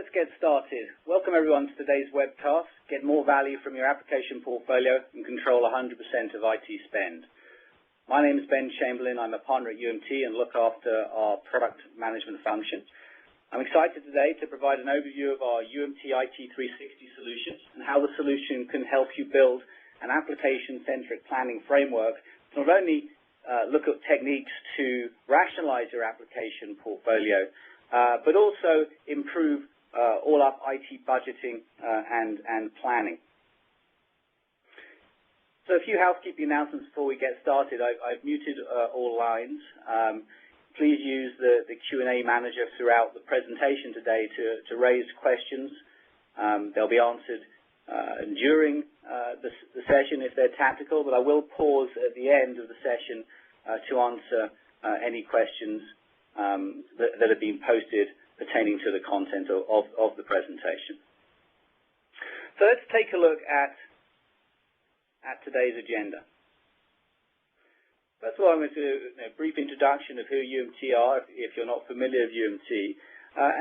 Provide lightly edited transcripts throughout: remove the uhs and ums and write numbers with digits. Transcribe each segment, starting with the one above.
Let's get started. Welcome everyone to today's webcast. Get more value from your application portfolio and control 100% of IT spend. My name is Ben Chamberlain. I'm a partner at UMT and look after our product management function. I'm excited today to provide an overview of our UMT IT 360 solution and how the solution can help you build an application-centric planning framework to not only look at techniques to rationalize your application portfolio, but also improve all-up IT budgeting and planning. So a few housekeeping announcements before we get started. I've muted all lines. Please use the Q&A manager throughout the presentation today to raise questions. They'll be answered during the session if they're tactical, but I will pause at the end of the session to answer any questions that have been posted pertaining to the content of the presentation. So let's take a look at today's agenda. First of all, I'm going to do a brief introduction of who UMT are, if you're not familiar with UMT,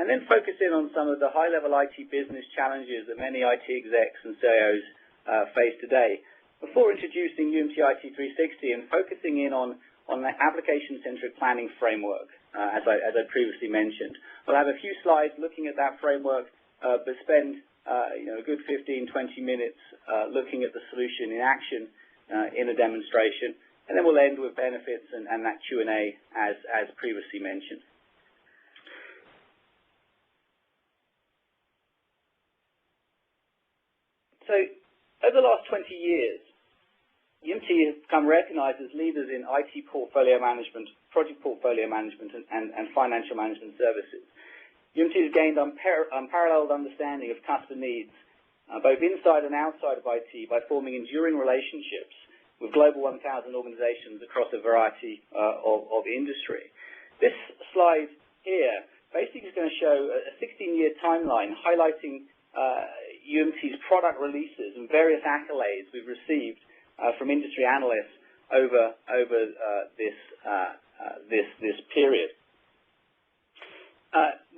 and then focus in on some of the high-level IT business challenges that many IT execs and CIOs face today, before introducing UMT IT 360 and focusing in on the application-centric planning framework, as I previously mentioned. We'll have a few slides looking at that framework, but spend a good 15-20 minutes looking at the solution in action in a demonstration, and then we'll end with benefits and that Q&A as previously mentioned. So over the last 20 years, UMT has become recognized as leaders in IT portfolio management, project portfolio management, and financial management services. UMT has gained unparalleled understanding of customer needs, both inside and outside of IT, by forming enduring relationships with Global 1000 organizations across a variety of industry. This slide here basically is going to show a 16-year timeline highlighting UMT's product releases and various accolades we've received from industry analysts over this period.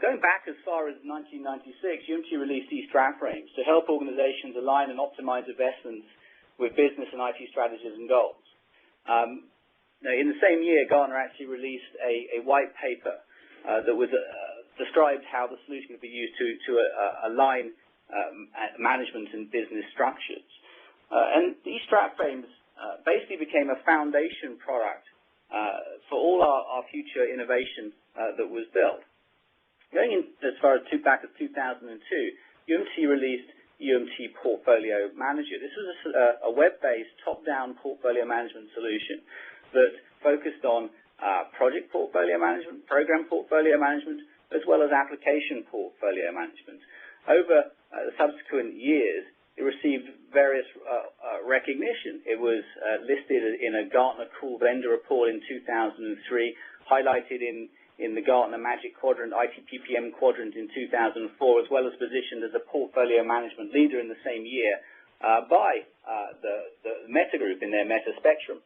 Going back as far as 1996, UMT released these strat frames to help organizations align and optimize investments with business and IT strategies and goals. Now, in the same year, Gartner actually released a white paper that was described how the solution could be used to align management and business structures. And these strat frames basically became a foundation product for all our future innovation that was built. Going in as far as back as 2002, UMT released UMT Portfolio Manager. This was a web-based, top-down portfolio management solution that focused on project portfolio management, program portfolio management, as well as application portfolio management. Over the subsequent years, it received various recognition. It was listed in a Gartner Cool Vendor Report in 2003, highlighted in the Gartner Magic Quadrant, IT PPM Quadrant in 2004, as well as positioned as a portfolio management leader in the same year by the Meta Group in their Meta Spectrum.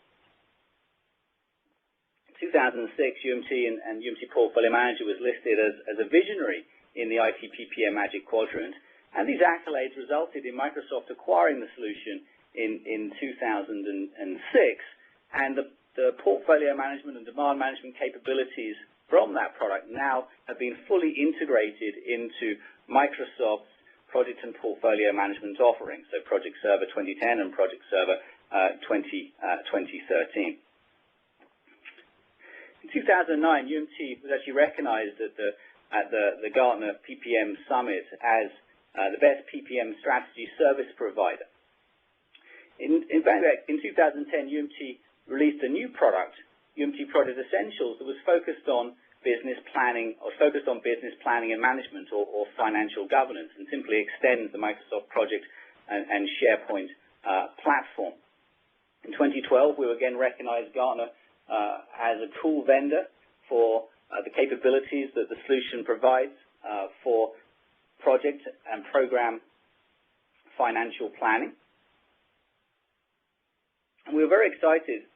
In 2006, UMT and UMT Portfolio Manager was listed as a visionary in the IT PPM Magic Quadrant. And these accolades resulted in Microsoft acquiring the solution in 2006, and the portfolio management and demand management capabilities from that product now have been fully integrated into Microsoft's project and portfolio management offerings, so Project Server 2010 and Project Server 2013. In 2009, UMT was actually recognized at the Gartner PPM Summit as the best PPM strategy service provider. In fact, in 2010, UMT released a new product, UMT Project Essentials, that was focused on business planning and management or financial governance, and simply extends the Microsoft Project and SharePoint platform. In 2012, we were again recognized Gartner as a cool vendor for the capabilities that the solution provides for project and program financial planning. And we were very excited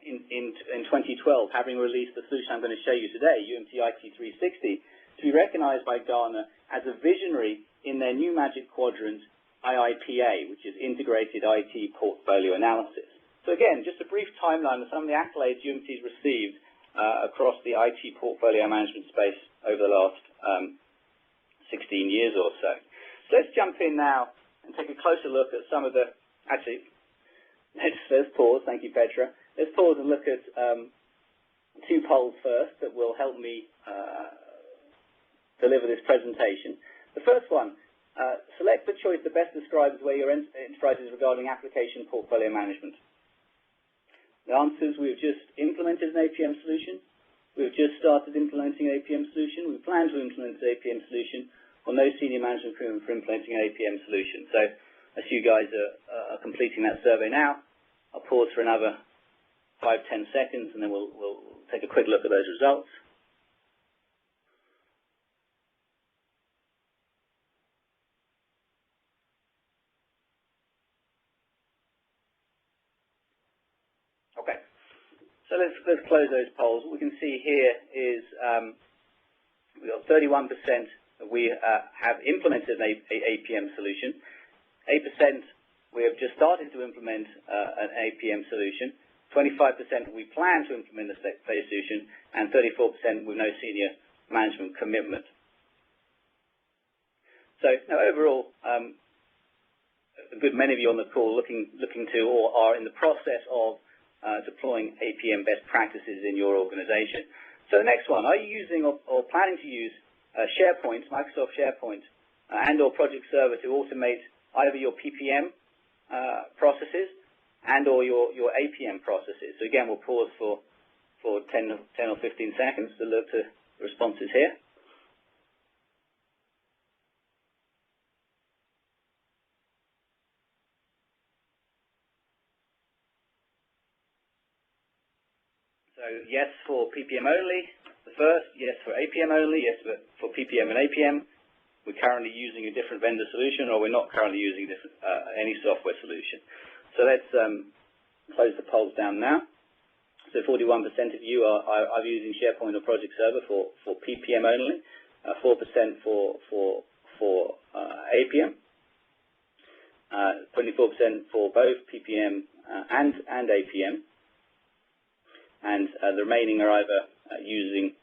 in 2012, having released the solution I'm going to show you today, UMT IT 360, to to be recognized by Gartner as a visionary in their new Magic Quadrant, IIPA, which is Integrated IT Portfolio Analysis. So again, just a brief timeline of some of the accolades UMT's received across the IT portfolio management space over the last 16 years or so. So let's jump in now and take a closer look at some of the, actually, let's pause, thank you Petra. Let's pause and look at two polls first that will help me deliver this presentation. The first one, select the choice that best describes where your enterprise is regarding application portfolio management. The answer is we've just implemented an APM solution, we've just started implementing an APM solution, we plan to implement an APM solution, or no senior management agreement for implementing an APM solution. So as you guys are completing that survey now, I'll pause for another 5–10 seconds and then we'll take a quick look at those results. Okay, so let's close those polls. What we can see here is we've got 31% we have implemented an APM solution, 8% we have just started to implement an APM solution, 25% we plan to implement a phase solution, and 34% with no senior management commitment. So now overall, a good many of you on the call looking to or are in the process of deploying APM best practices in your organization. So the next one, are you using or planning to use SharePoint, Microsoft SharePoint, and or Project Server to automate either your PPM processes and or your APM processes? So again, we'll pause for 10 or 15 seconds to look to the responses here. So yes for PPM only, the first, yes for APM only, yes for PPM and APM. We're currently using a different vendor solution, or we're not currently using any software solution. So let's close the polls down now. So 41% of you are using SharePoint or Project Server for PPM only, 4% for APM, 24% for both PPM and APM, and the remaining are either using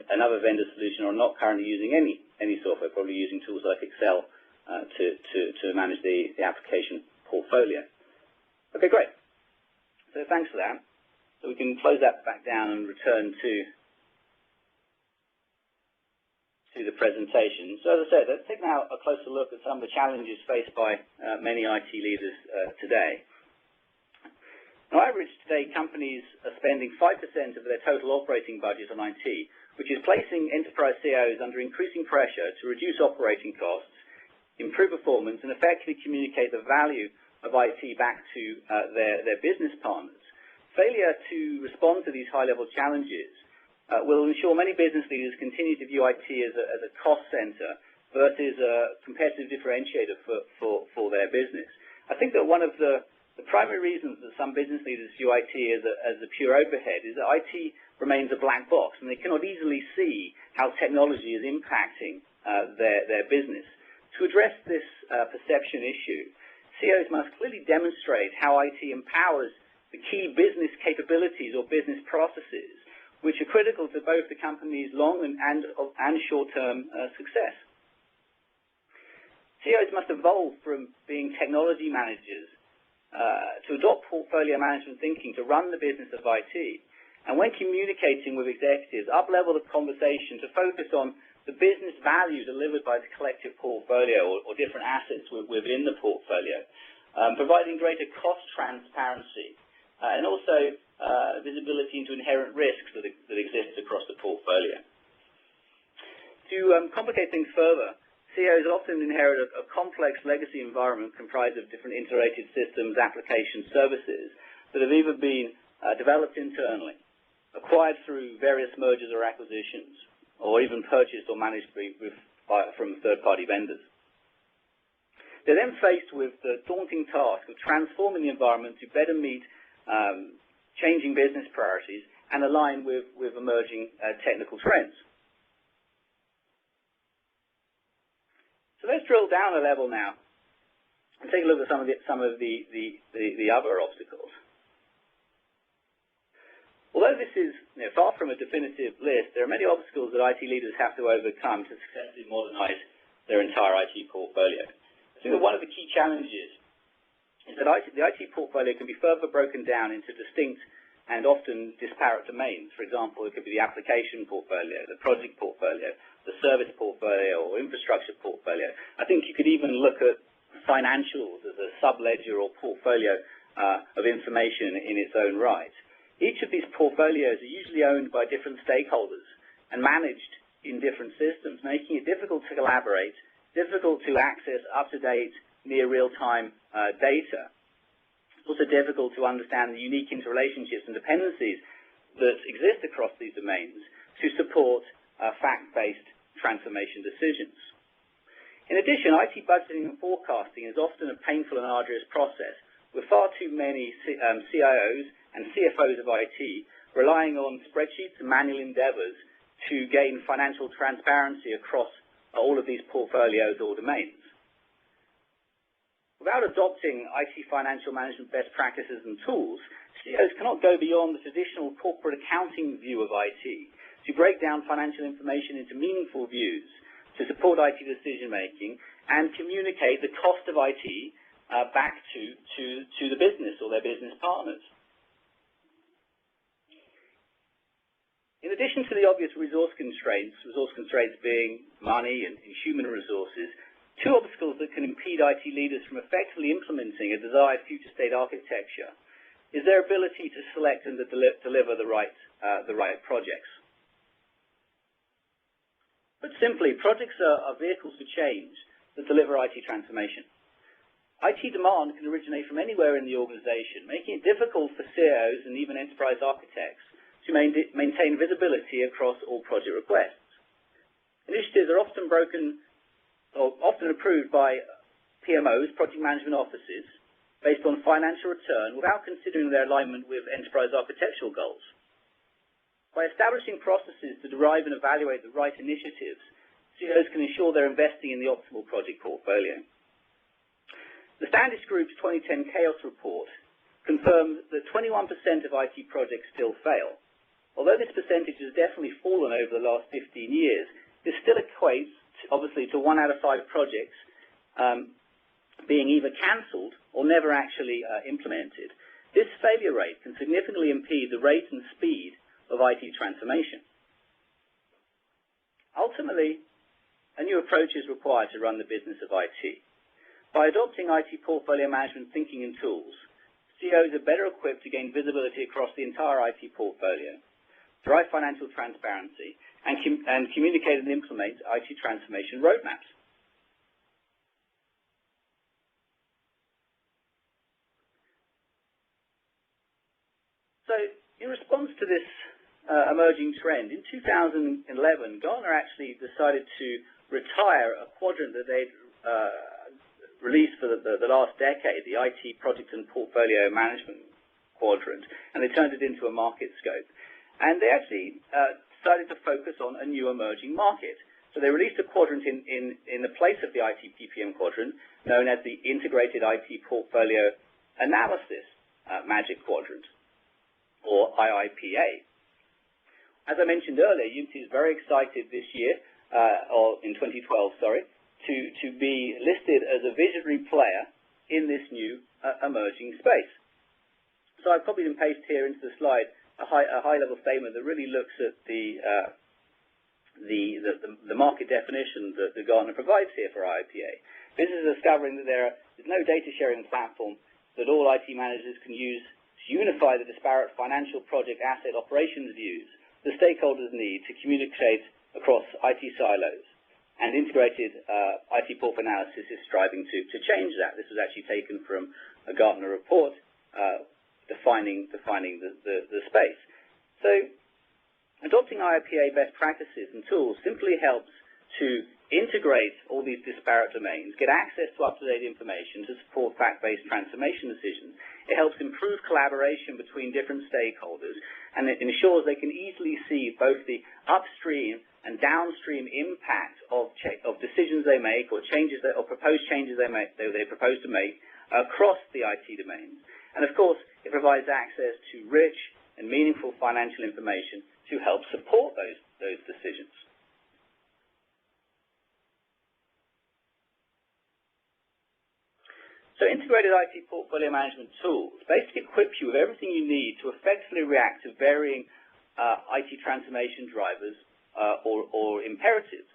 another vendor solution or not currently using any software, probably using tools like Excel to manage the application portfolio. Okay, great. So thanks for that. So we can close that back down and return to the presentation. So as I said, let's take now a closer look at some of the challenges faced by many IT leaders today. On average today, companies are spending 5% of their total operating budget on IT, which is placing enterprise CEOs under increasing pressure to reduce operating costs, improve performance, and effectively communicate the value of IT back to their business partners. Failure to respond to these high-level challenges will ensure many business leaders continue to view IT as a cost center versus a competitive differentiator for their business. I think that one of the primary reasons that some business leaders view IT as a pure overhead is that IT remains a black box, and they cannot easily see how technology is impacting their business. To address this perception issue, CEOs must clearly demonstrate how IT empowers the key business capabilities or business processes, which are critical to both the company's long and short-term success. CEOs must evolve from being technology managers to adopt portfolio management thinking to run the business of IT, and when communicating with executives, up-level the conversation to focus on the business value delivered by the collective portfolio or different assets within the portfolio, providing greater cost transparency, and also visibility into inherent risks that exist across the portfolio. To complicate things further, CEOs often inherit a complex legacy environment comprised of different integrated systems, applications, services that have either been developed internally, acquired through various mergers or acquisitions, or even purchased or managed from third-party vendors. They're then faced with the daunting task of transforming the environment to better meet changing business priorities and align with emerging technical trends. So let's drill down a level now and take a look at some of the other obstacles. Although this is far from a definitive list, there are many obstacles that IT leaders have to overcome to successfully modernize their entire IT portfolio. I think that one of the key challenges is that the IT portfolio can be further broken down into distinct and often disparate domains. For example, it could be the application portfolio, the project portfolio, the service portfolio, or infrastructure portfolio. I think you could even look at financials as a sub-ledger or portfolio of information in its own right. Each of these portfolios are usually owned by different stakeholders and managed in different systems, making it difficult to collaborate, difficult to access up-to-date, near real-time data. It's also difficult to understand the unique interrelationships and dependencies that exist across these domains to support fact-based transformation decisions. In addition, IT budgeting and forecasting is often a painful and arduous process, with far too many CIOs and CFOs of IT relying on spreadsheets and manual endeavors to gain financial transparency across all of these portfolios or domains. Without adopting IT financial management best practices and tools, CEOs cannot go beyond the traditional corporate accounting view of IT to break down financial information into meaningful views to support IT decision-making and communicate the cost of IT back to the business or their business partners. In addition to the obvious resource constraints being money and human resources, two obstacles that can impede IT leaders from effectively implementing a desired future state architecture is their ability to select and to deliver the right projects. Put simply, projects are vehicles for change that deliver IT transformation. IT demand can originate from anywhere in the organization, making it difficult for CIOs and even enterprise architects to maintain visibility across all project requests. Initiatives are often approved by PMOs, project management offices, based on financial return without considering their alignment with enterprise architectural goals. By establishing processes to derive and evaluate the right initiatives, CEOs can ensure they're investing in the optimal project portfolio. The Standish Group's 2010 Chaos Report confirmed that 21% of IT projects still fail. Although this percentage has definitely fallen over the last 15 years, this still equates, obviously, to 1 out of 5 projects being either cancelled or never actually implemented. This failure rate can significantly impede the rate and speed of IT transformation. Ultimately, a new approach is required to run the business of IT. By adopting IT portfolio management thinking and tools, CEOs are better equipped to gain visibility across the entire IT portfolio, drive financial transparency, and communicate and implement IT transformation roadmaps. So, in response to this emerging trend, in 2011, Gartner actually decided to retire a quadrant that they'd released for the last decade, the IT Project and Portfolio Management Quadrant, and they turned it into a market scope. And they actually decided to focus on a new emerging market. So they released a quadrant in the place of the IT PPM quadrant, known as the Integrated IT Portfolio Analysis Magic Quadrant, or IIPA. As I mentioned earlier, Unity is very excited this year, or in 2012, sorry, to be listed as a visionary player in this new emerging space. So I've copied and pasted here into the slide a high-level statement that really looks at the market definition that Gartner provides here for IIPA. This is discovering that there is no data-sharing platform that all IT managers can use to unify the disparate financial project asset operations views the stakeholders need to communicate across IT silos. And integrated IT portfolio analysis is striving to change that. This was actually taken from a Gartner report defining the space. So adopting IIPA best practices and tools simply helps to integrate all these disparate domains, get access to up-to-date information to support fact-based transformation decisions. It helps improve collaboration between different stakeholders, and it ensures they can easily see both the upstream and downstream impact of decisions they make or proposed changes they propose to make across the IT domains. And of course, it provides access to rich and meaningful financial information to help support those decisions. So integrated IT portfolio management tools basically equip you with everything you need to effectively react to varying IT transformation drivers or imperatives.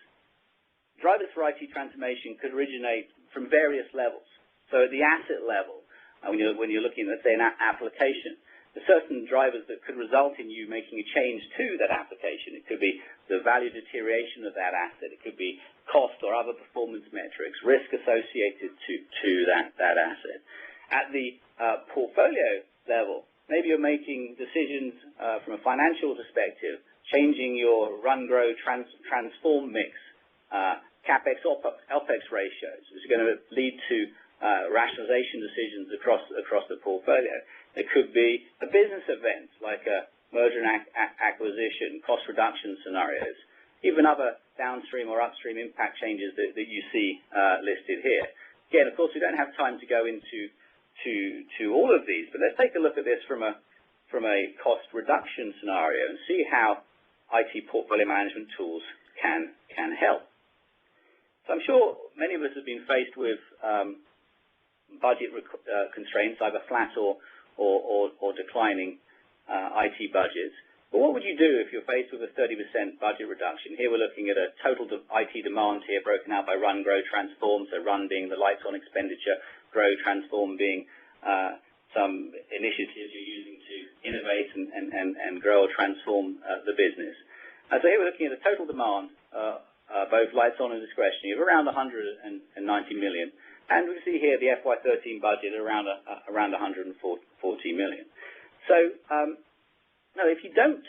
Drivers for IT transformation could originate from various levels. So at the asset level, when you're looking at, let's say, an application, there are certain drivers that could result in you making a change to that application. It could be the value deterioration of that asset. It could be cost or other performance metrics, risk associated to that asset. At the portfolio level, maybe you're making decisions from a financial perspective, changing your run, grow, transform mix, CapEx, OpEx ratios, which are going to lead to rationalization decisions across the portfolio. It could be a business event like a merger and acquisition, cost reduction scenarios, even other downstream or upstream impact changes that you see listed here. Again, of course, we don't have time to go into all of these, but let's take a look at this from a cost reduction scenario and see how IT portfolio management tools can help. So I'm sure many of us have been faced with budget constraints, either flat or declining IT budgets. But what would you do if you're faced with a 30% budget reduction? Here we're looking at a total IT demand here broken out by run, grow, transform. So run being the lights on expenditure, grow, transform being some initiatives you're using to innovate and grow or transform the business. So here we're looking at a total demand, both lights on and discretionary, of around 190 million. And we see here the FY13 budget around 140 million. So now, if you don't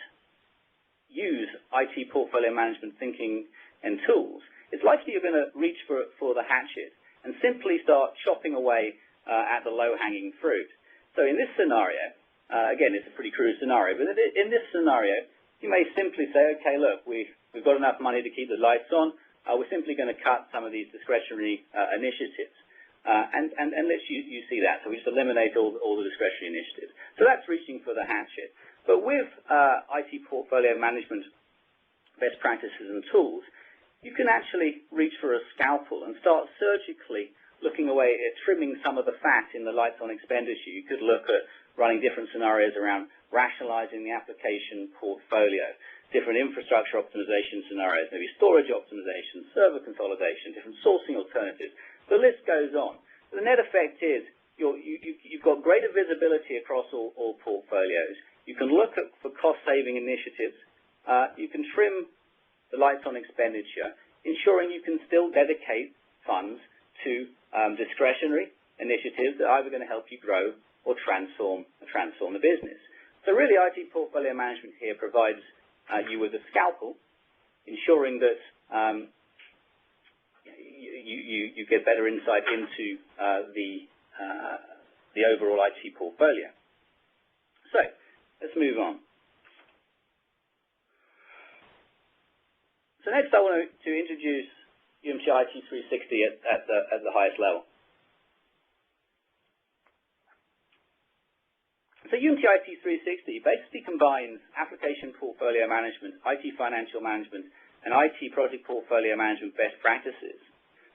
use IT portfolio management thinking and tools, it's likely you're going to reach for the hatchet and simply start chopping away at the low-hanging fruit. So in this scenario, again, it's a pretty crude scenario, but in this scenario, you may simply say, okay, look, we've got enough money to keep the lights on. We're simply going to cut some of these discretionary initiatives. And let you see that. So we just eliminate all the discretionary initiatives. So that's reaching for the hatchet. But with IT portfolio management best practices and tools, you can actually reach for a scalpel and start surgically looking away at trimming some of the fat in the lights on expenditure. You could look at running different scenarios around rationalizing the application portfolio, different infrastructure optimization scenarios, maybe storage optimization, server consolidation, different sourcing alternatives. The list goes on. The net effect is you've got greater visibility across all portfolios. You can look for cost-saving initiatives. You can trim the lights on expenditure, ensuring you can still dedicate funds to discretionary initiatives that are either going to help you grow or transform the business. So really, IT portfolio management here provides you with a scalpel, ensuring that you get better insight into the overall IT portfolio. So let's move on. So next, I want to introduce UMT IT 360 at the highest level. So UMT IT 360 basically combines application portfolio management, IT financial management, and IT project portfolio management best practices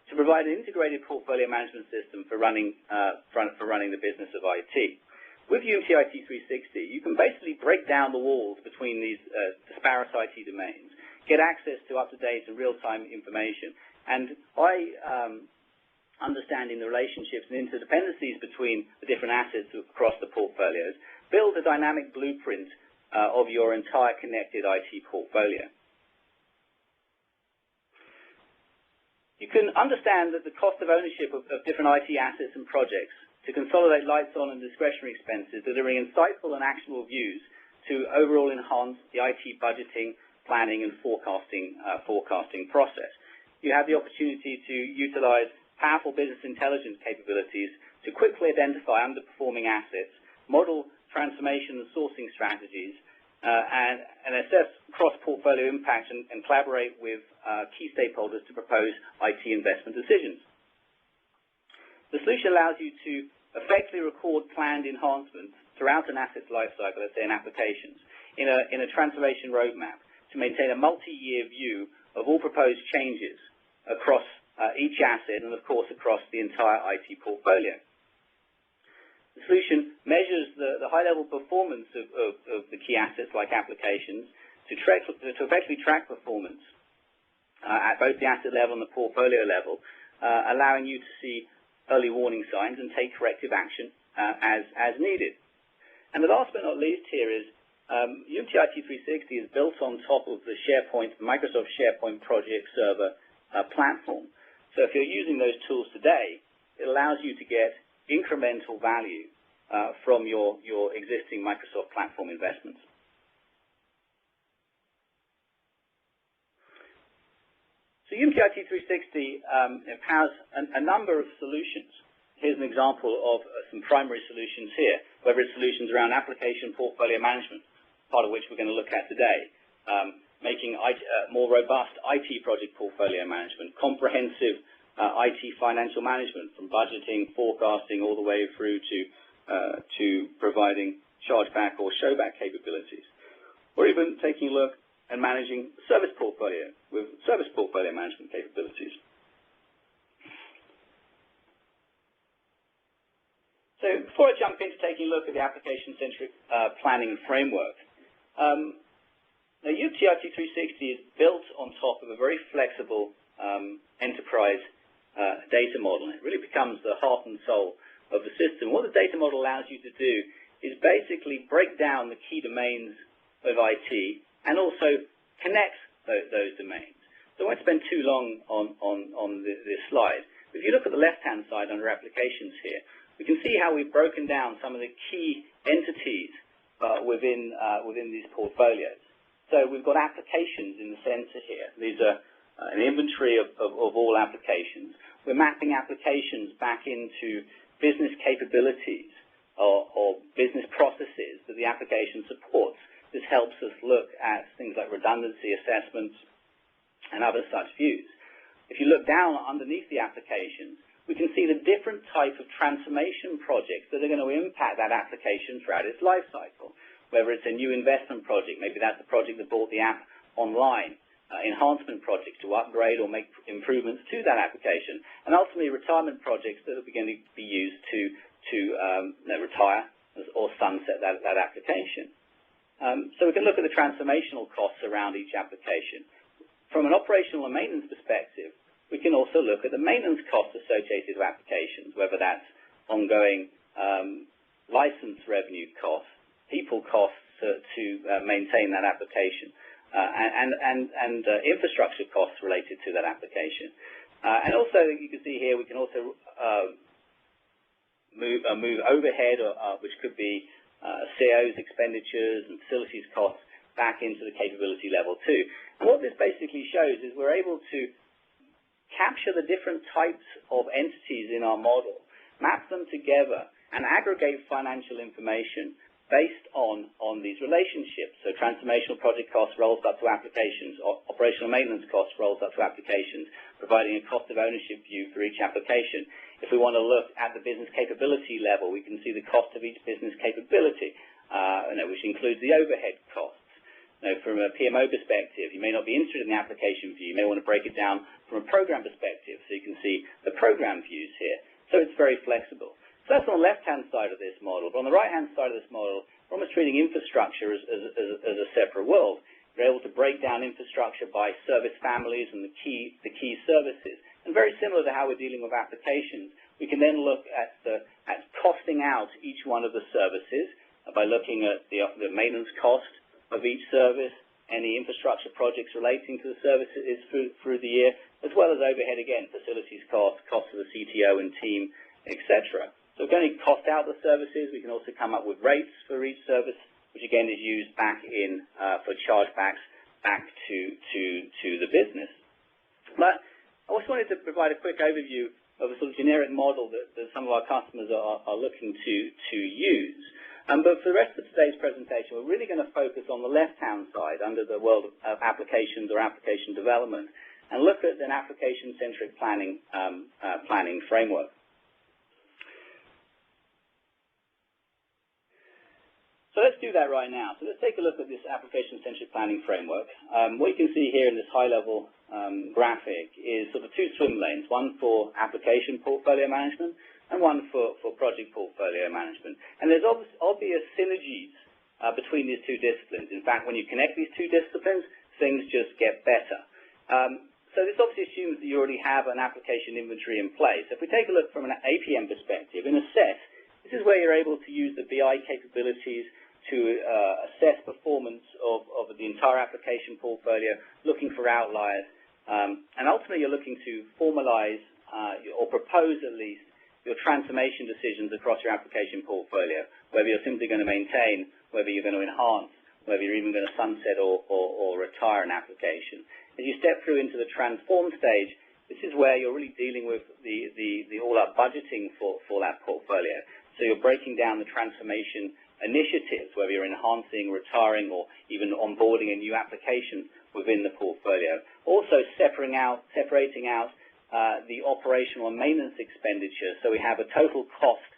to provide an integrated portfolio management system for running the business of IT. With UMT IT 360, you can basically break down the walls between these disparate IT domains, get access to up-to-date and real-time information, and by understanding the relationships and interdependencies between the different assets across the portfolios, build a dynamic blueprint of your entire connected IT portfolio. You can understand that the cost of ownership of different IT assets and projects to consolidate lights on and discretionary expenses, delivering insightful and actionable views to overall enhance the IT budgeting, planning, and forecasting process. you have the opportunity to utilize powerful business intelligence capabilities to quickly identify underperforming assets, model transformation and sourcing strategies, and assess cross-portfolio impact and collaborate with key stakeholders to propose IT investment decisions. The solution allows you to effectively record planned enhancements throughout an asset's lifecycle, let's say in applications, in a transformation roadmap to maintain a multi-year view of all proposed changes across each asset and, of course, across the entire IT portfolio. The solution measures the high-level performance of the key assets like applications to effectively track performance at both the asset level and the portfolio level, allowing you to see early warning signs and take corrective action as needed. And the last but not least here is Unity IT 360 is built on top of the Microsoft SharePoint Project Server platform. So if you're using those tools today, it allows you to get incremental value from your existing Microsoft platform investments. So Unity IT 360 empowers a number of solutions. Here's an example of some primary solutions here, whether it's solutions around application portfolio management, part of which we're going to look at today, making more robust IT project portfolio management, comprehensive IT financial management, from budgeting, forecasting, all the way through to providing chargeback or showback capabilities, or even taking a look and managing service portfolio with service portfolio management capabilities. So before I jump into taking a look at the application-centric planning framework, now Unity IT 360 is built on top of a very flexible enterprise data model. It really becomes the heart and soul of the system. What the data model allows you to do is basically break down the key domains of IT and also connect those domains. So I won't spend too long on this slide. If you look at the left-hand side under applications here, we can see how we've broken down some of the key entities within these portfolios. So we've got applications in the center here. These are an inventory of all applications. We're mapping applications back into business capabilities or business processes that the application supports. This helps us look at things like redundancy assessments and other such views. If you look down underneath the applications, we can see the different types of transformation projects that are going to impact that application throughout its life cycle. Whether it's a new investment project, maybe that's the project that brought the app online, enhancement projects to upgrade or make improvements to that application, and ultimately retirement projects that are going to be used to retire or sunset that application. So we can look at the transformational costs around each application. From an operational and maintenance perspective, we can also look at the maintenance costs associated with applications, whether that's ongoing license revenue costs, people costs to maintain that application, and infrastructure costs related to that application. And also, you can see here, we can also move overhead, which could be COs, expenditures, and facilities costs back into the capability level too. And what this basically shows is we're able to capture the different types of entities in our model, map them together, and aggregate financial information based on these relationships. So transformational project costs rolls up to applications, operational maintenance costs rolls up to applications, providing a cost of ownership view for each application. If we want to look at the business capability level, we can see the cost of each business capability, which includes the overhead costs. From a PMO perspective, you may not be interested in the application view. You may want to break it down from a program perspective, so you can see the program views here. So it's very flexible. So that's on the left-hand side of this model. But on the right-hand side of this model, we're almost treating infrastructure as a separate world. We're able to break down infrastructure by service families and the key services. And very similar to how we're dealing with applications, we can then look at costing out each one of the services by looking at the maintenance cost of each service, any infrastructure projects relating to the services through the year, as well as overhead again, facilities costs, costs of the CTO and team, etc. So we're going to cost out the services. We can also come up with rates for each service, which again is used back in for chargebacks back to the business. But wanted to provide a quick overview of a sort of generic model that some of our customers are looking to use. But for the rest of today's presentation, we're really going to focus on the left-hand side under the world of applications or application development and look at an application-centric planning framework. So let's do that right now. So let's take a look at this application-centric planning framework. What you can see here in this high-level graphic is sort of two swim lanes, one for application portfolio management and one for project portfolio management. And there's obvious synergies between these two disciplines. In fact, when you connect these two disciplines, things just get better. So this obviously assumes that you already have an application inventory in place. If we take a look from an APM perspective, in Assess, this is where you're able to use the BI capabilities to assess performance of the entire application portfolio, looking for outliers, and ultimately you're looking to formalize or propose at least your transformation decisions across your application portfolio, whether you're simply going to maintain, whether you're going to enhance, whether you're even going to sunset or retire an application. As you step through into the transform stage, this is where you're really dealing with the all-up budgeting for that portfolio. So you're breaking down the transformation initiatives, whether you're enhancing, retiring, or even onboarding a new application within the portfolio. Also separating out the operational and maintenance expenditure, so we have a total cost,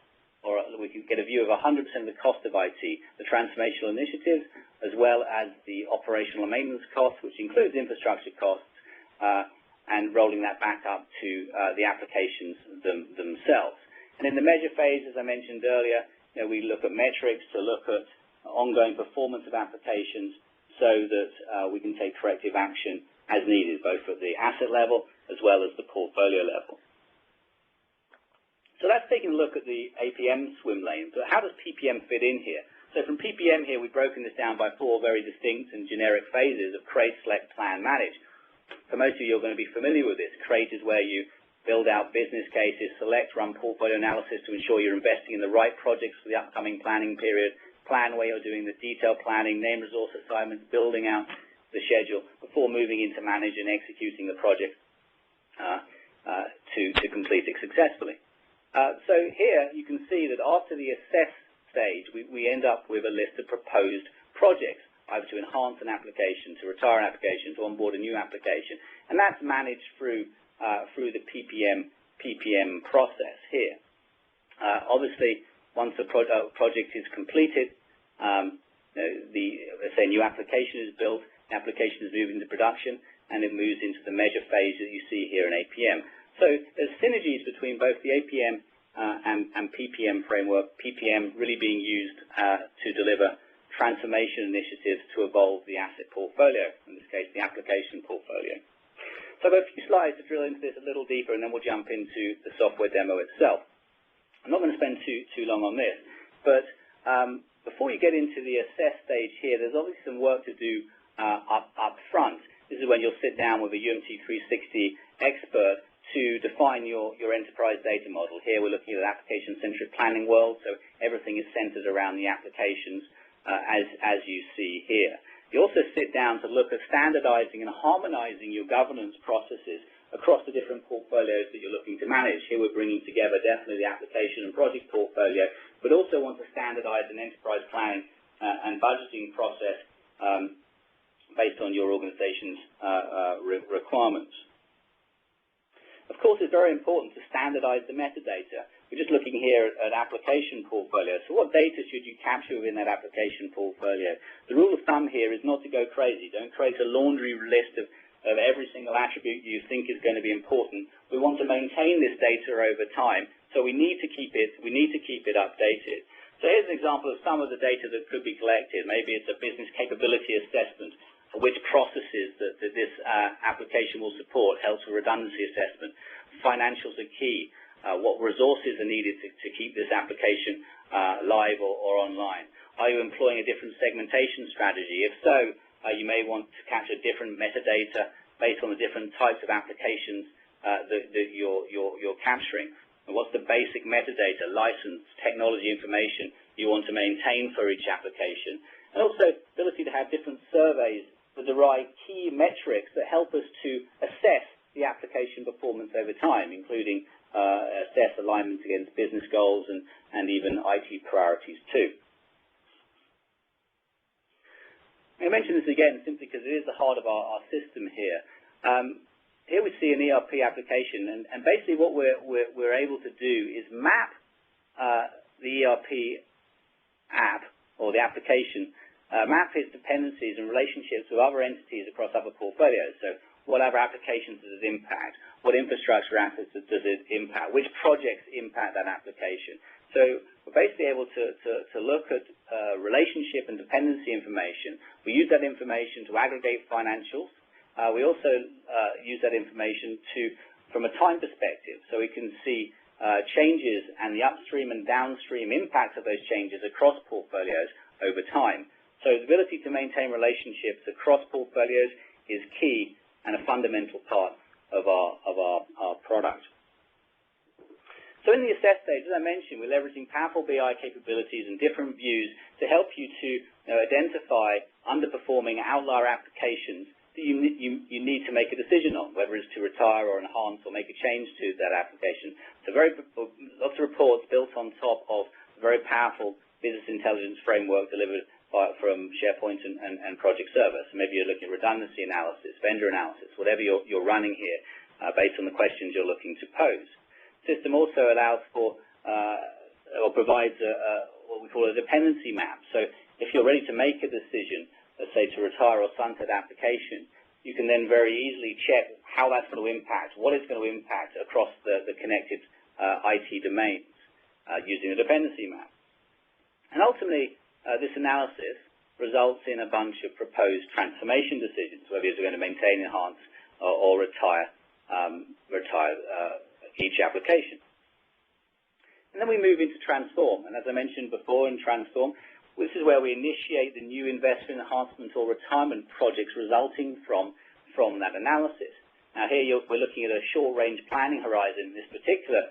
or we can get a view of 100% of the cost of IT, the transformational initiatives, as well as the operational and maintenance costs, which includes infrastructure costs, and rolling that back up to the applications themselves. And in the measure phase, as I mentioned earlier, we look at metrics to look at ongoing performance of applications so that we can take corrective action as needed, both at the asset level as well as the portfolio level. So that's taking a look at the APM swim lane. But how does PPM fit in here? So from PPM here, we've broken this down by four very distinct and generic phases of create, select, plan, manage. For most of you, you're going to be familiar with this. Create is where you build out business cases, select, run portfolio analysis to ensure you're investing in the right projects for the upcoming planning period, plan where you're doing the detailed planning, name resource assignments, building out the schedule before moving into manage and executing the project to complete it successfully. So here you can see that after the assess stage, we end up with a list of proposed projects, either to enhance an application, to retire an application, to onboard a new application, and that's managed through the PPM process here. Obviously, once a project is completed, let's say a new application is built, the application is moved into production, and it moves into the measure phase that you see here in APM. So there's synergies between both the APM and PPM framework, PPM really being used to deliver transformation initiatives to evolve the asset portfolio, in this case the application portfolio. So I've got a few slides to drill into this a little deeper, and then we'll jump into the software demo itself. I'm not going to spend too long on this, but before you get into the assess stage here, there's obviously some work to do up front. This is when you'll sit down with a UMT 360 expert to define your enterprise data model. Here we're looking at an application-centric planning world, so everything is centered around the applications as you see here. You also sit down to look at standardizing and harmonizing your governance processes across the different portfolios that you're looking to manage. Here we're bringing together definitely the application and project portfolio, but also want to standardize an enterprise planning and budgeting process based on your organization's requirements. Of course, it's very important to standardize the metadata. We're just looking here at application portfolio. So what data should you capture within that application portfolio? The rule of thumb here is not to go crazy. Don't create a laundry list of every single attribute you think is going to be important. We want to maintain this data over time, so we need to keep it updated. So here's an example of some of the data that could be collected. Maybe it's a business capability assessment for which processes that this application will support, health and redundancy assessment. Financials are key. What resources are needed to keep this application live or online? Are you employing a different segmentation strategy? If so, you may want to capture different metadata based on the different types of applications that you're capturing. And what's the basic metadata, license, technology information you want to maintain for each application? And also ability to have different surveys that derive key metrics that help us to assess the application performance over time, including assess alignment against business goals and even IT priorities too. I mention this again simply because it is the heart of our system here. Here we see an ERP application, and basically what we're able to do is map the ERP app or the application, map its dependencies and relationships with other entities across other portfolios. So what other applications does it impact? What infrastructure assets does it impact? Which projects impact that application? So we're basically able to look at relationship and dependency information. We use that information to aggregate financials. We also use that information from a time perspective, so we can see changes and the upstream and downstream impact of those changes across portfolios over time. So the ability to maintain relationships across portfolios is key and a fundamental part of our product. So in the assess stage, as I mentioned, we're leveraging powerful BI capabilities and different views to help you to identify underperforming outlier applications that you need to make a decision on, whether it's to retire or enhance or make a change to that application. So lots of reports built on top of a very powerful business intelligence framework delivered from SharePoint and Project Server. So maybe you're looking at redundancy analysis, vendor analysis, whatever you're running here based on the questions you're looking to pose. The system also allows for or provides what we call a dependency map. So if you're ready to make a decision, let's say to retire or sunset application, you can then very easily check how that's going to impact, what it's going to impact across the connected IT domains using a dependency map. And ultimately, this analysis results in a bunch of proposed transformation decisions, whether you're going to maintain, enhance, or retire each application. And then we move into transform. And as I mentioned before in transform, this is where we initiate the new investment, enhancement, or retirement projects resulting from that analysis. Now here we're looking at a short-range planning horizon in this particular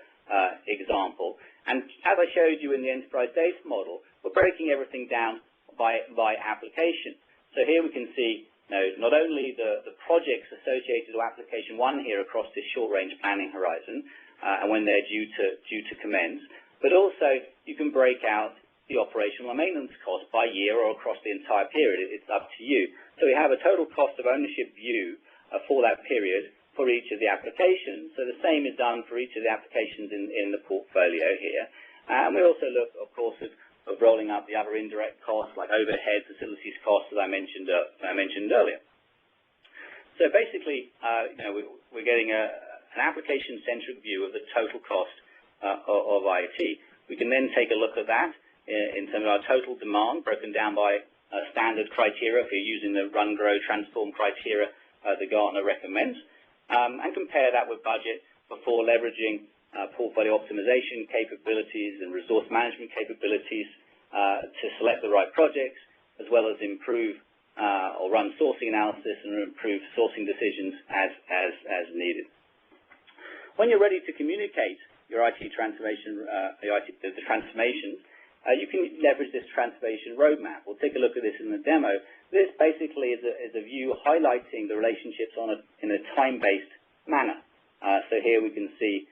example. And as I showed you in the enterprise data model, we're breaking everything down by application. So here we can see not only the projects associated with application 1 here across this short-range planning horizon and when they're due to commence, but also you can break out the operational and maintenance cost by year or across the entire period. It's up to you. So we have a total cost of ownership view for that period for each of the applications. So the same is done for each of the applications in the portfolio here. And we also look, of course, of rolling up the other indirect costs like overhead, facilities costs, as I mentioned earlier. So basically, we're getting an application-centric view of the total cost of IT. We can then take a look at that in terms of our total demand, broken down by standard criteria if you're using the run, grow, transform criteria that Gartner recommends, and compare that with budget before leveraging portfolio optimization capabilities and resource management capabilities to select the right projects, as well as improve or run sourcing analysis and improve sourcing decisions as needed. When you're ready to communicate your IT transformation, the transformations, you can leverage this transformation roadmap. We'll take a look at this in the demo. This basically is a view highlighting the relationships in a time-based manner. So here we can see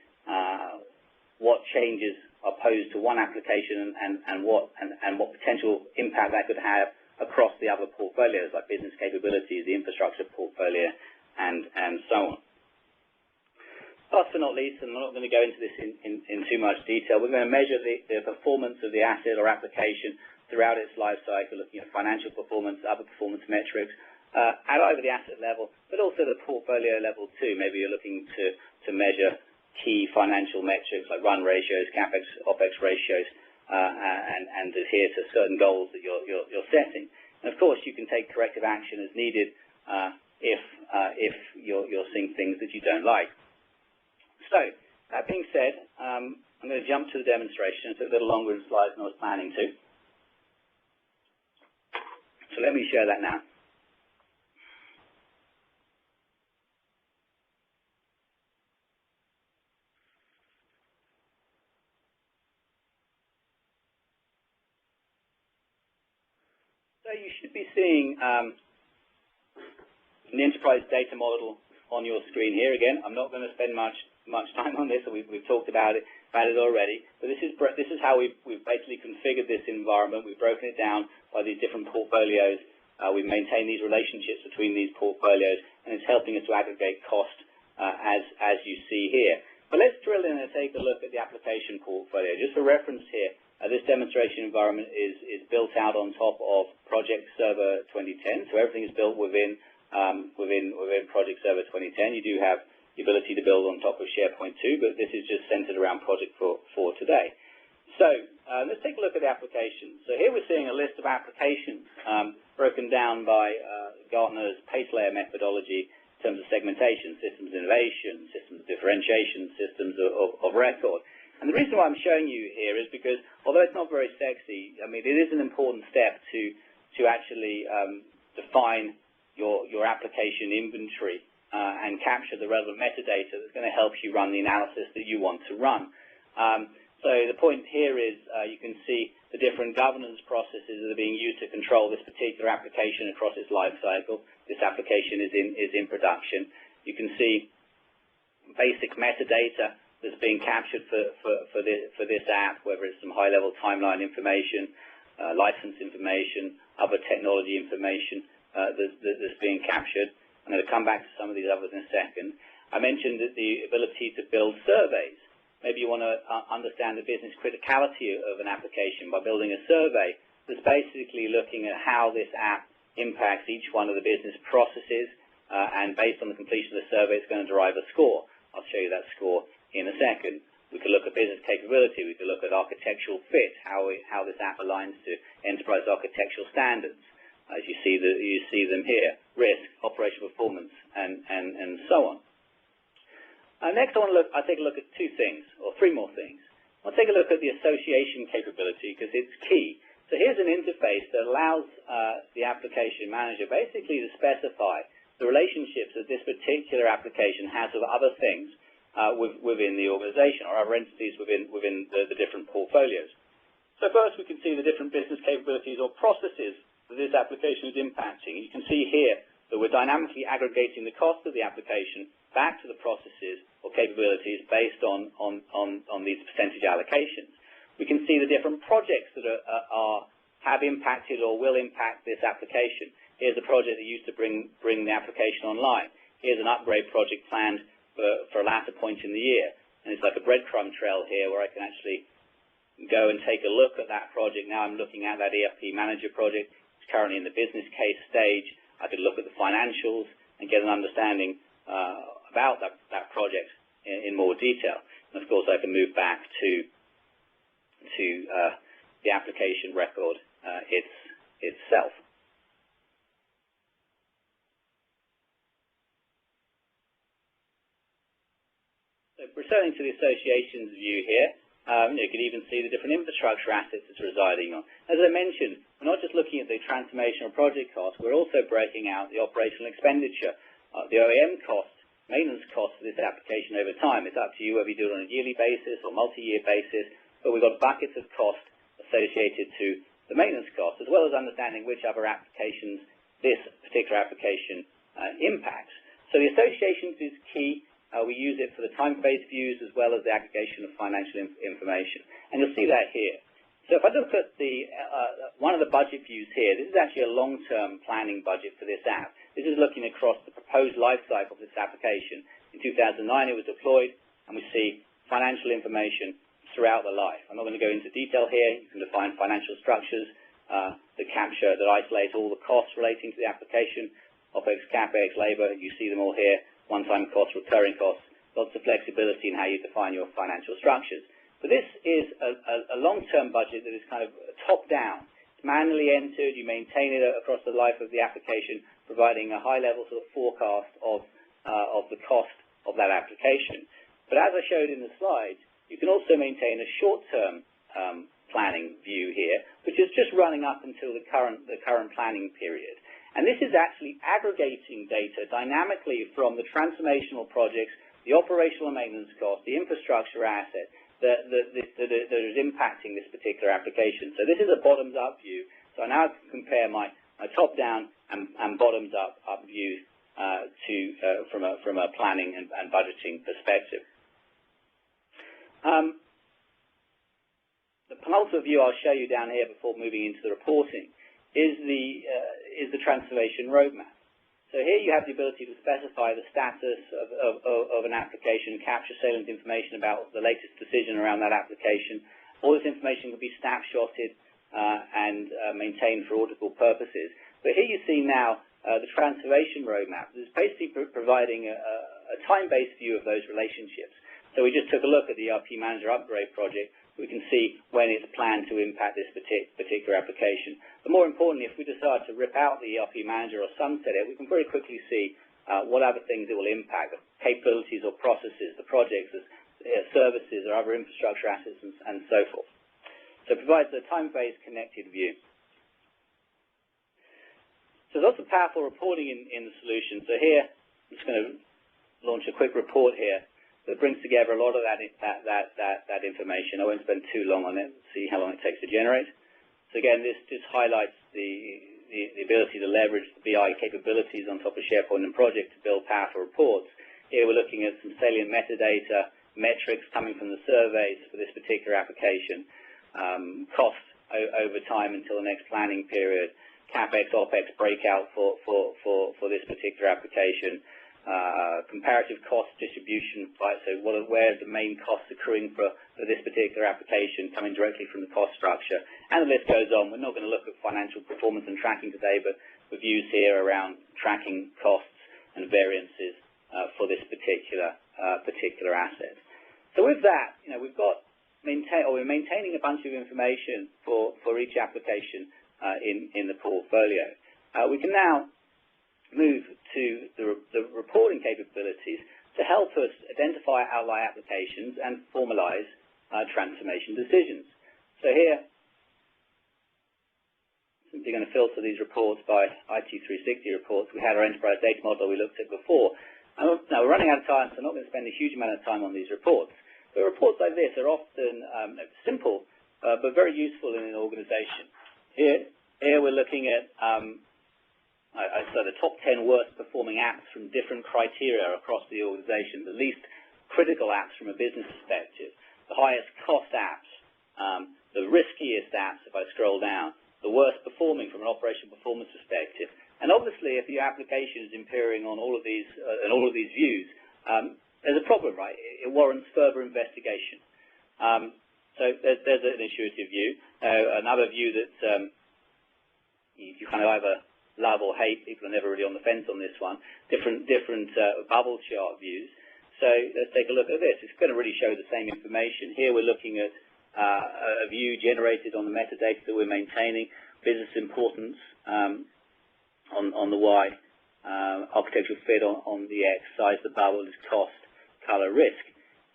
what changes are posed to one application and what potential impact that could have across the other portfolios, like business capabilities, the infrastructure portfolio, and so on. Last but not least, and I'm not going to go into this in too much detail, we're going to measure the performance of the asset or application throughout its life cycle, looking at financial performance, other performance metrics, at either the asset level, but also the portfolio level too. Maybe you're looking to measure key financial metrics like run ratios, CapEx, OpEx ratios, and adhere to certain goals that you're setting. And of course, you can take corrective action as needed if you're seeing things that you don't like. So, that being said, I'm going to jump to the demonstration. It's a little longer in slides than I was planning to. So let me share that now. So you should be seeing in the enterprise data model on your screen here. Again, I'm not going to spend much time on this. We've talked about it already. But this is how we've basically configured this environment. We've broken it down by these different portfolios. We've maintained these relationships between these portfolios, and it's helping us to aggregate cost as you see here. But let's drill in and take a look at the application portfolio. Just for reference here, this demonstration environment is built out on top of Project Server 2010, so everything is built within Project Server 2010. You do have the ability to build on top of SharePoint 2, but this is just centered around Project 4 today. So let's take a look at the applications. So here we're seeing a list of applications broken down by Gartner's PACE layer methodology in terms of segmentation, systems innovation, systems differentiation, systems of record. And the reason why I'm showing you here is because, although it's not very sexy, I mean, it is an important step to actually define your application inventory and capture the relevant metadata that's going to help you run the analysis that you want to run. So the point here is you can see the different governance processes that are being used to control this particular application across its life cycle. This application is in production. You can see basic metadata that's being captured for this app, whether it's some high-level timeline information, license information, other technology information that's being captured. I'm going to come back to some of these others in a second. I mentioned that the ability to build surveys. Maybe you want to understand the business criticality of an application by building a survey that's basically looking at how this app impacts each one of the business processes, and based on the completion of the survey, it's going to derive a score. I'll show you that score in a second. We could look at business capability. We could look at architectural fit, how this app aligns to enterprise architectural standards, as you see them here, risk, operational performance, and so on. Next, I'll take a look at three more things. I'll take a look at the association capability because it's key. So here's an interface that allows the application manager basically to specify the relationships that this particular application has with other things within the organization or other entities within the different portfolios. So first, we can see the different business capabilities or processes that this application is impacting. You can see here that we're dynamically aggregating the cost of the application back to the processes or capabilities based on these percentage allocations. We can see the different projects that have impacted or will impact this application. Here's a project that used to bring the application online. Here's an upgrade project planned for a latter point in the year. And it's like a breadcrumb trail here where I can actually go and take a look at that project. Now I'm looking at that ERP manager project. It's currently in the business case stage. I could look at the financials and get an understanding about that project in more detail. And of course, I can move back to the application record itself. So returning to the associations view here, you can even see the different infrastructure assets it's residing on. As I mentioned, we're not just looking at the transformational project cost, we're also breaking out the operational expenditure, the OEM cost, maintenance cost for this application over time. It's up to you whether you do it on a yearly basis or multi-year basis, but we've got buckets of cost associated to the maintenance cost, as well as understanding which other applications this particular application impacts. So the associations is key. We use it for the time-based views as well as the aggregation of financial information. And you'll see that here. So if I look at one of the budget views here, this is actually a long-term planning budget for this app. This is looking across the proposed life cycle of this application. In 2009, it was deployed, and we see financial information throughout the life. I'm not going to go into detail here. You can define financial structures that isolate all the costs relating to the application, OPEX, CAPEX, labor. You see them all here. One-time costs, recurring costs, lots of flexibility in how you define your financial structures. But this is a long-term budget that is kind of top-down. It's manually entered. You maintain it across the life of the application, providing a high-level sort of forecast of the cost of that application. But as I showed in the slides, you can also maintain a short-term planning view here, which is just running up until the current planning period. And this is actually aggregating data dynamically from the transformational projects, the operational and maintenance cost, the infrastructure asset that is impacting this particular application. So this is a bottoms-up view. So I now compare my top-down and bottoms-up view from a planning and budgeting perspective. The penultimate view I'll show you down here before moving into the reporting is the transformation roadmap. So here you have the ability to specify the status of an application, capture salient information about the latest decision around that application. All this information can be snapshotted and maintained for auditable purposes. But here you see now the transformation roadmap. This is basically providing a time-based view of those relationships. So we just took a look at the ERP Manager upgrade project. We can see when it's planned to impact this particular application. But more importantly, if we decide to rip out the ERP Manager or sunset it, we can very quickly see what other things it will impact, the capabilities or processes, the projects, services or other infrastructure assets, and so forth. So it provides a time-based connected view. So there's lots of powerful reporting in the solution. So here, I'm just going to launch a quick report here that brings together a lot of that information. I won't spend too long on it. See how long it takes to generate. So again, this just highlights the ability to leverage the BI capabilities on top of SharePoint and Project to build powerful reports. Here we're looking at some salient metadata, metrics coming from the surveys for this particular application, cost over time until the next planning period, CapEx, OpEx breakout for this particular application, comparative cost distribution, right? So where are the main costs accruing for this particular application coming directly from the cost structure? And the list goes on. We're not going to look at financial performance and tracking today, but the views here around tracking costs and variances for this particular asset. So with that, we're maintaining a bunch of information for each application in the portfolio. We can now move to the reporting capabilities to help us identify outlier applications and formalize transformation decisions. So here, simply going to filter these reports by IT360 reports. We had our enterprise data model we looked at before. Now we're running out of time, so I'm not going to spend a huge amount of time on these reports. But reports like this are often simple, but very useful in an organization. Here we're looking at so the top 10 worst performing apps from different criteria across the organization, the least critical apps from a business perspective, the highest cost apps, the riskiest apps if I scroll down, the worst performing from an operational performance perspective. And obviously if your application is appearing on all of these views, there's a problem, right? It warrants further investigation. So there's an intuitive view. Another view that you kind of either love or hate. People are never really on the fence on this one. Different bubble chart views. So let's take a look at this. It's going to really show the same information. Here we're looking at a view generated on the metadata that we're maintaining, business importance on the Y, architectural fit on the X, size of the bubble is cost, color, risk.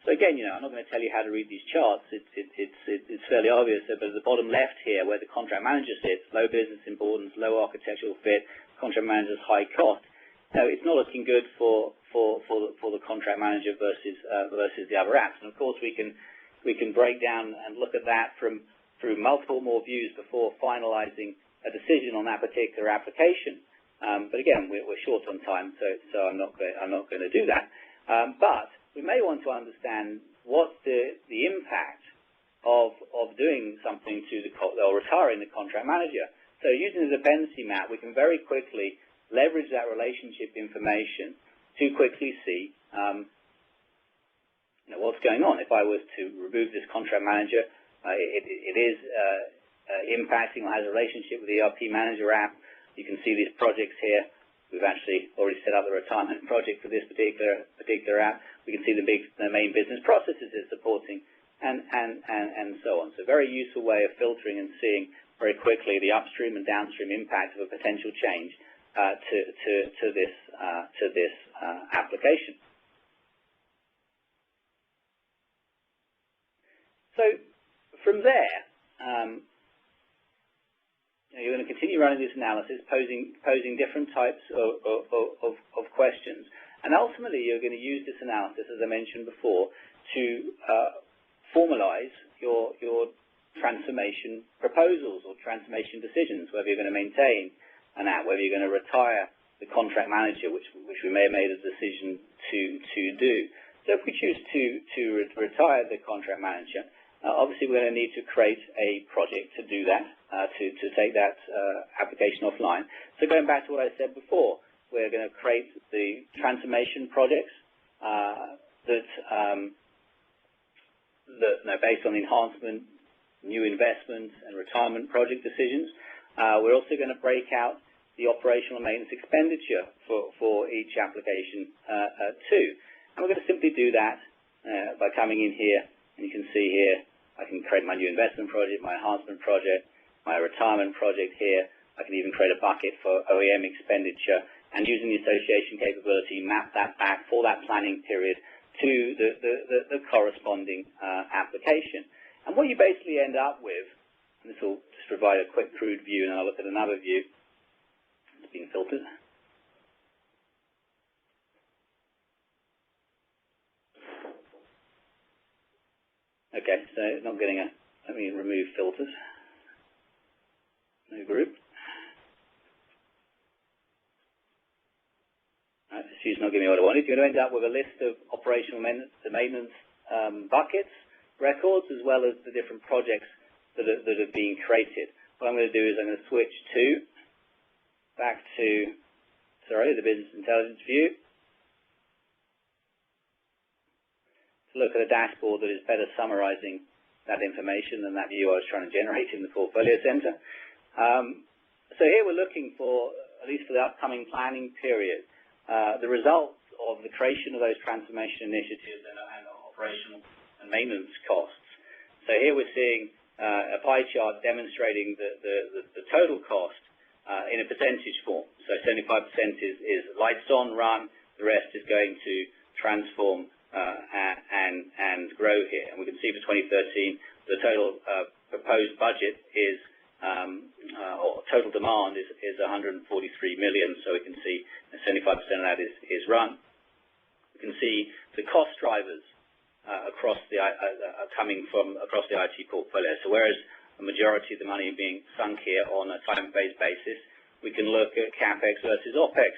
So again, I'm not going to tell you how to read these charts. It's fairly obvious. But at the bottom left here, where the contract manager sits, low business importance, low architectural fit, contract manager's high cost. No, it's not looking good for the contract manager versus the other apps. And of course, we can break down and look at that through multiple more views before finalizing a decision on that particular application. But again, we're short on time, so I'm not going to do that. But we may want to understand what's the impact of doing something to or retiring the contract manager. So using the dependency map, we can very quickly leverage that relationship information to quickly see what's going on. If I was to remove this contract manager, it is impacting or has a relationship with the ERP Manager app. You can see these projects here. We've actually already set up the retirement project for this particular app. We can see the main business processes it's supporting, and so on. So a very useful way of filtering and seeing very quickly the upstream and downstream impact of a potential change to this application. So from there, you're going to continue running this analysis, posing different types of questions. And ultimately, you're going to use this analysis, as I mentioned before, to formalize your transformation proposals or transformation decisions, whether you're going to maintain an app, whether you're going to retire the contract manager, which we may have made a decision to do. So if we choose to retire the contract manager, obviously we're going to need to create a project to do that, to take that application offline. So going back to what I said before, we're going to create the transformation projects that are based on enhancement, new investment, and retirement project decisions. We're also going to break out the operational maintenance expenditure for each application too. And we're going to simply do that by coming in here, and you can see here, I can create my new investment project, my enhancement project, my retirement project here. I can even create a bucket for OEM expenditure, and using the association capability, map that back for that planning period to the corresponding application. And what you basically end up with, and this will just provide a quick crude view, and I'll look at another view. It's been filtered. Okay, so not getting let me remove filters. No group. Right, this view's not giving me what I wanted. You're going to end up with a list of operational maintenance buckets, records, as well as the different projects that are being created. What I'm going to do is I'm going to switch back to the business intelligence view, to look at a dashboard that is better summarizing that information than that view I was trying to generate in the Portfolio Center. So here we're looking for, at least for the upcoming planning period, the results of the creation of those transformation initiatives and operational and maintenance costs. So here we're seeing a pie chart demonstrating the total cost in a percentage form. So 75% is lights on, run, the rest is going to transform and grow here. And we can see for 2013, the total proposed budget is, or total demand is 143 million. So we can see 75% of that is run. We can see the cost drivers across the coming from across the IT portfolio. So whereas the majority of the money being sunk here on a time-phase basis, we can look at CapEx versus OpEx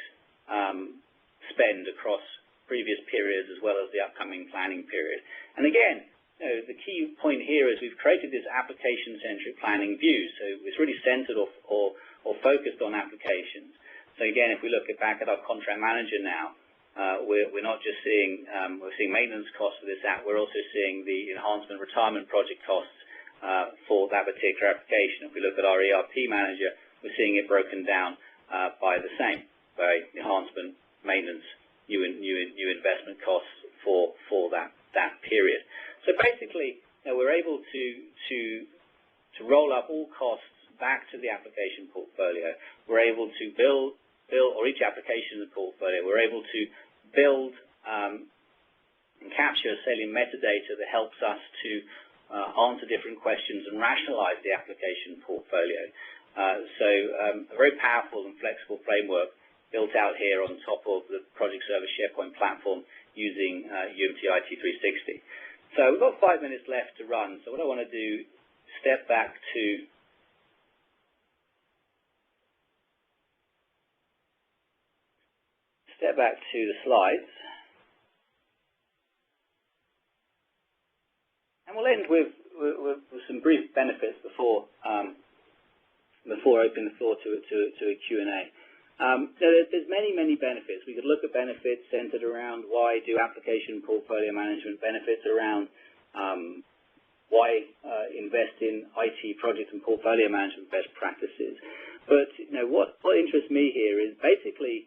spend across previous periods as well as the upcoming planning period. And again, the key point here is we've created this application-centric planning view. So it's really centered or focused on applications. So again, if we look back at our contract manager now, we're not just seeing we're seeing maintenance costs for this app. We're also seeing the enhancement retirement project costs for that particular application. If we look at our ERP manager, we're seeing it broken down by the same, by enhancement, maintenance, new investment costs for that period. So basically, we're able to roll up all costs back to the application portfolio. We're able to build, or each application in the portfolio, we're able to build and capture salient metadata that helps us to answer different questions and rationalize the application portfolio. So a very powerful and flexible framework built out here on top of the Project Server SharePoint platform using UMT IT 360. So we've got 5 minutes left to run. So what I want to do, step back to the slides. And we'll end with some brief benefits before opening the floor to a Q&A. There's many benefits. We could look at benefits centered around why do application portfolio management, benefits around why invest in IT project and portfolio management best practices. But what interests me here is basically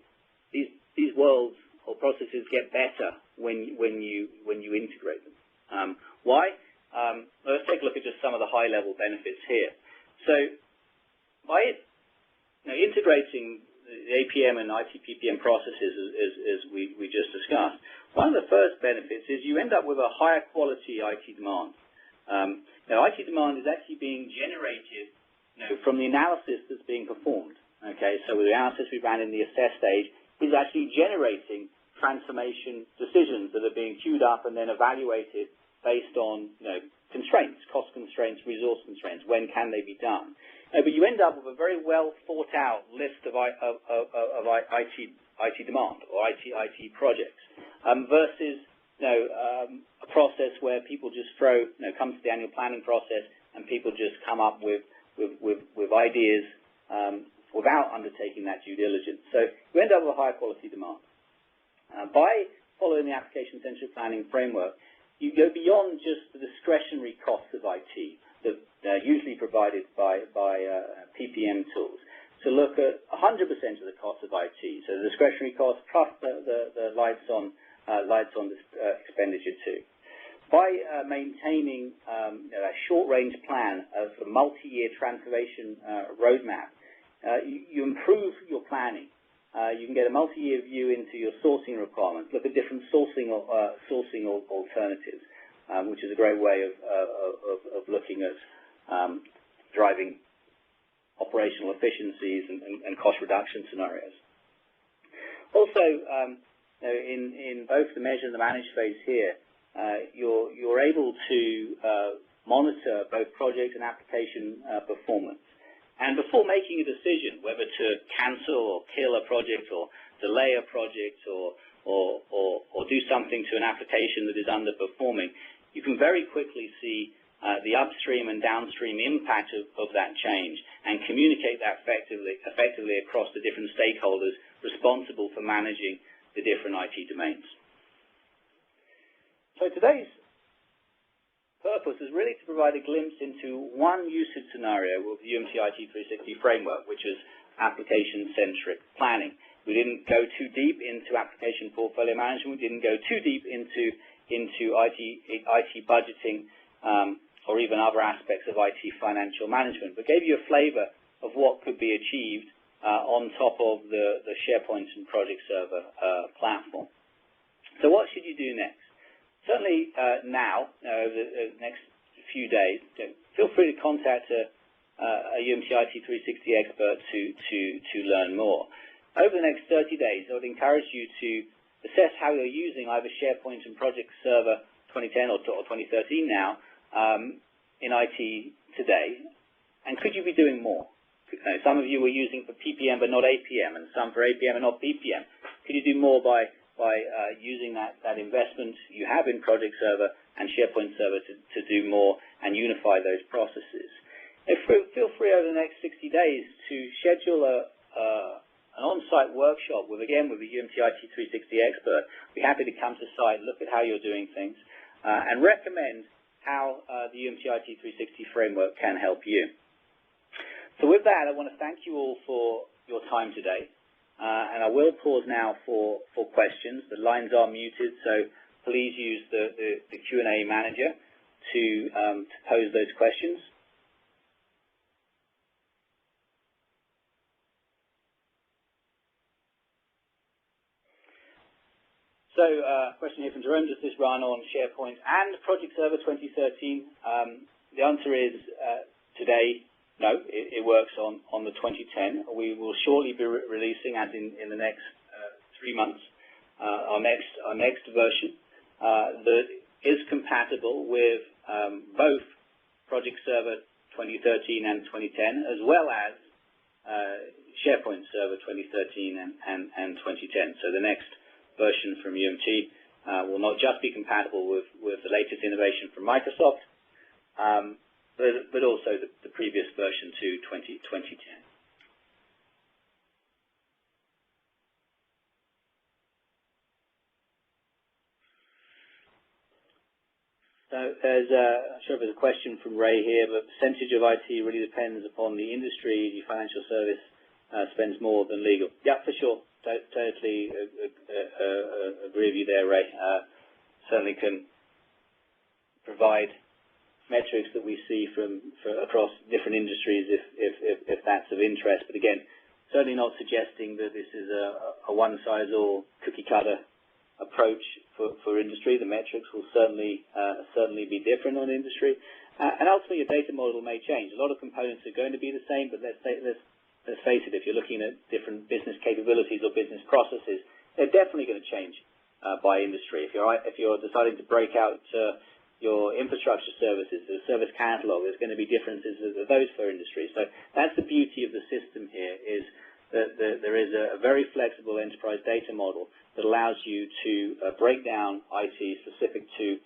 these worlds or processes get better when you integrate them. Why? Let's take a look at just some of the high-level benefits here. So by integrating the APM and ITPPM processes, as we just discussed, one of the first benefits is you end up with a higher quality IT demand. IT demand is actually being generated from the analysis that's being performed. Okay, so the analysis we ran in the assess stage is actually generating transformation decisions that are being queued up and then evaluated based on constraints, cost constraints, resource constraints. When can they be done? But you end up with a very well thought out list of IT demand or IT projects versus a process where people just come to the annual planning process and people just come up with ideas without undertaking that due diligence. So you end up with a higher quality demand. By following the application-centric planning framework, you go beyond just the discretionary costs of IT that are usually provided by PPM tools to look at 100% of the cost of IT, so the discretionary costs plus the lights on expenditure too. By maintaining a short-range plan of a multi-year transformation roadmap, you improve your planning. You can get a multi-year view into your sourcing requirements, look at different sourcing alternatives, which is a great way of looking at driving operational efficiencies and cost reduction scenarios. Also, in both the measure and the manage phase here, you're able to monitor both project and application performance. And before making a decision whether to cancel or kill a project or delay a project or do something to an application that is underperforming, you can very quickly see the upstream and downstream impact of that change and communicate that effectively across the different stakeholders responsible for managing the different IT domains. So today's purpose is really to provide a glimpse into one usage scenario of the UMT IT 360 framework, which is application-centric planning. We didn't go too deep into application portfolio management. We didn't go too deep into IT budgeting or even other aspects of IT financial management, but gave you a flavor of what could be achieved on top of the SharePoint and Project Server platform. So what should you do next? Certainly now, over the next few days, feel free to contact a UMT IT 360 expert to learn more. Over the next 30 days, I would encourage you to assess how you're using either SharePoint and Project Server 2010 or 2013 now in IT today, and could you be doing more? Some of you were using for PPM but not APM, and some for APM and not PPM. Could you do more by using that investment you have in Project Server and SharePoint Server to do more and unify those processes? Feel free over the next 60 days to schedule an on-site workshop with a UMT IT 360 expert. Be happy to come to site, look at how you're doing things, and recommend how the UMT IT 360 framework can help you. So with that, I want to thank you all for your time today. And I will pause now for questions. The lines are muted, so please use the Q&A manager to pose those questions. So question here from Jerome, does this run on SharePoint and Project Server 2013? The answer is today, no, it works on the 2010. We will shortly be releasing, as in the next 3 months, our next version that is compatible with both Project Server 2013 and 2010, as well as SharePoint Server 2013 and 2010. So the next version from UMT will not just be compatible with the latest innovation from Microsoft, but also the previous version to 2010. So I'm sure there's a question from Ray here, but percentage of IT really depends upon the industry. The financial service spends more than legal. Yeah, for sure. Totally agree with you there, Ray. Certainly can provide metrics that we see across different industries if that's of interest. But again, certainly not suggesting that this is a one-size-all cookie-cutter approach for industry. The metrics will certainly be different on industry. And ultimately, your data model may change. A lot of components are going to be the same, but let's face it, if you're looking at different business capabilities or business processes, they're definitely going to change by industry. If you're deciding to break out your infrastructure services, the service catalog. There's going to be differences of those for industries. So that's the beauty of the system here, is that there is a very flexible enterprise data model that allows you to break down IT specific to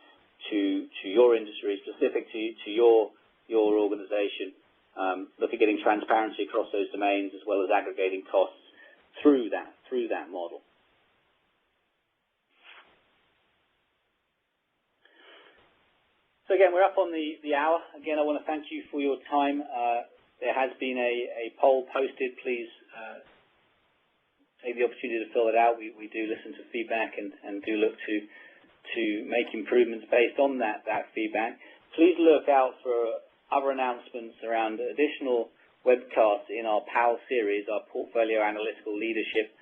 your industry, specific to your organization, look at getting transparency across those domains as well as aggregating costs through that model. So again, we're up on the hour. Again, I want to thank you for your time. There has been a poll posted. Please take the opportunity to fill it out. We do listen to feedback and do look to make improvements based on that feedback. Please look out for other announcements around additional webcasts in our PAL series, our Portfolio Analytical Leadership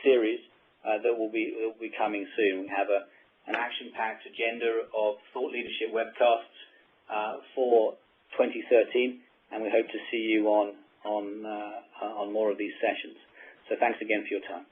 series, that will be coming soon. We have an action-packed agenda of thought leadership webcasts for 2013, and we hope to see you on more of these sessions. So thanks again for your time.